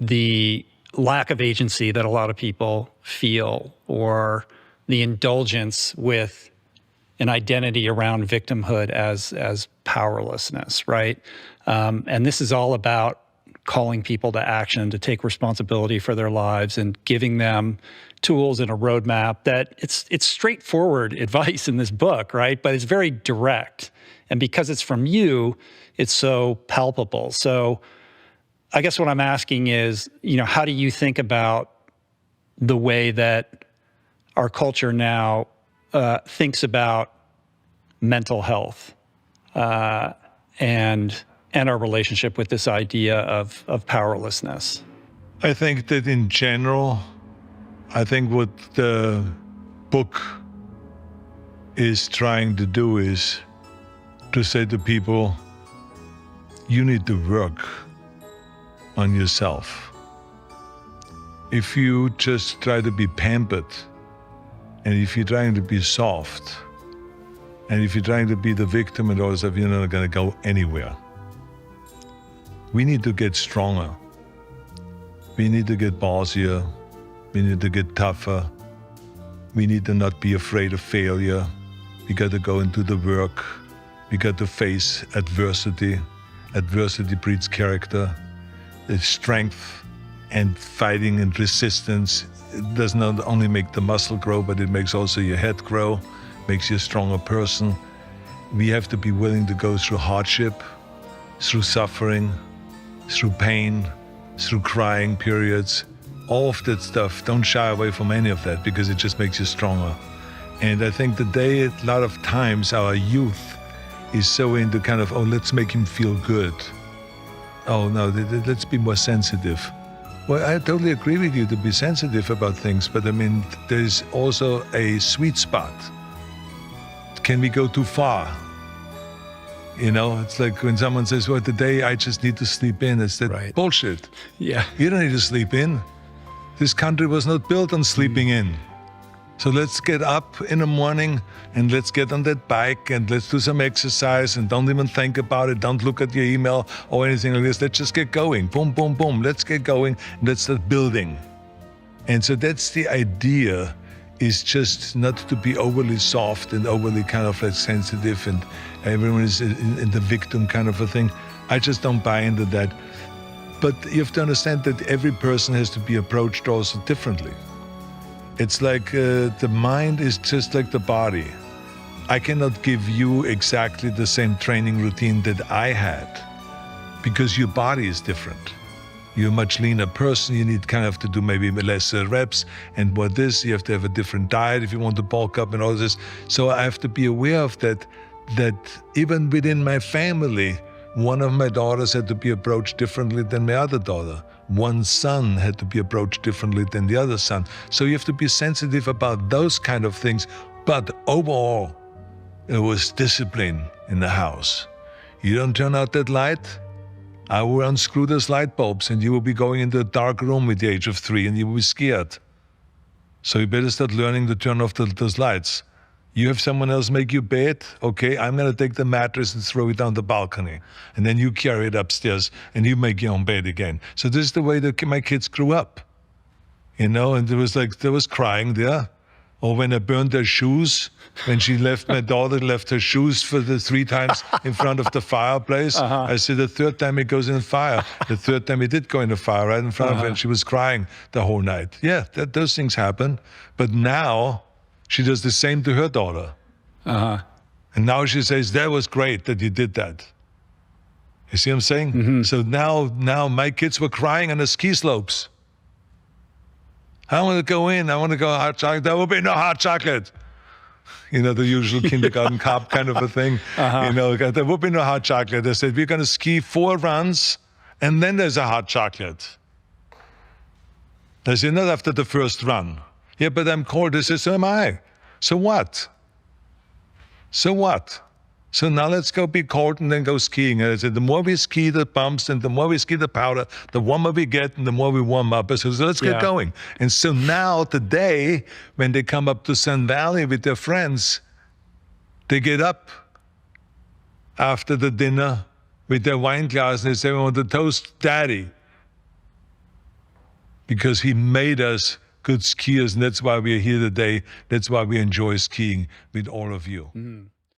the lack of agency that a lot of people feel, or the indulgence with an identity around victimhood as powerlessness, right? And this is all about calling people to action, to take responsibility for their lives, and giving them tools and a roadmap that it's straightforward advice in this book, right? But it's very direct. And because it's from you, it's so palpable. So I guess what I'm asking is, how do you think about the way that our culture now thinks about mental health and our relationship with this idea of powerlessness? I think that in general, I think what the book is trying to do is to say to people, you need to work on yourself. If you just try to be pampered, and if you're trying to be soft, and if you're trying to be the victim and all that stuff, you're not going to go anywhere. We need to get stronger. We need to get bossier. We need to get tougher. We need to not be afraid of failure. We got to go into the work. We got to face adversity. Adversity breeds character. It's strength and fighting and resistance. It does not only make the muscle grow, but it makes also your head grow, makes you a stronger person. We have to be willing to go through hardship, through suffering, through pain, through crying periods, all of that stuff. Don't shy away from any of that, because it just makes you stronger. And I think today, a lot of times, our youth is so into kind of, let's make him feel good. Oh no, let's be more sensitive. Well, I totally agree with you to be sensitive about things, but I mean, there's also a sweet spot. Can we go too far? It's like when someone says, well, today I just need to sleep in. It's that Right. bullshit. Yeah. You don't need to sleep in. This country was not built on sleeping in. So let's get up in the morning and let's get on that bike and let's do some exercise and don't even think about it. Don't look at your email or anything like this. Let's just get going. Boom, boom, boom. Let's get going. Let's start building. And so that's the idea, is just not to be overly soft and overly kind of like sensitive and everyone is in the victim kind of a thing. I just don't buy into that. But you have to understand that every person has to be approached also differently. It's like the mind is just like the body. I cannot give you exactly the same training routine that I had, because your body is different. You're a much leaner person. You need kind of to do maybe less reps and more this. You have to have a different diet if you want to bulk up and all this. So I have to be aware of that even within my family, one of my daughters had to be approached differently than my other daughter. One son had to be approached differently than the other son. So you have to be sensitive about those kind of things. But overall, it was discipline in the house. You don't turn out that light, I will unscrew those light bulbs and you will be going into a dark room at the age of 3 and you will be scared. So you better start learning to turn off those lights. You have someone else make you bed, okay, I'm gonna take the mattress and throw it down the balcony. And then you carry it upstairs and you make your own bed again. So this is the way that my kids grew up. And there was crying there. Or when I burned their shoes, when my daughter left her shoes for the 3 times in front of the fireplace. I said the 3rd time it goes in the fire. The 3rd time it did go in the fire right in front of her, and she was crying the whole night. Yeah, those things happen. But now she does the same to her daughter. And now she says, that was great that you did that. You see what I'm saying? Mm-hmm. So now my kids were crying on the ski slopes. I want to go in. I want to go hot chocolate. There will be no hot chocolate. The usual kindergarten cop kind of a thing. There will be no hot chocolate. They said, we're going to ski 4 runs, and then there's a hot chocolate. They said, not after the first run. Yeah, but I'm cold. They said, so am I. So what? So what? So now let's go be cold and then go skiing. And I said, the more we ski the bumps and the more we ski the powder, the warmer we get and the more we warm up. So let's get going. And so now today, when they come up to Sun Valley with their friends, they get up after the dinner with their wine glass and they say, we want to toast Daddy. because he made us good skiers, and that's why we are here today. That's why we enjoy skiing with all of you.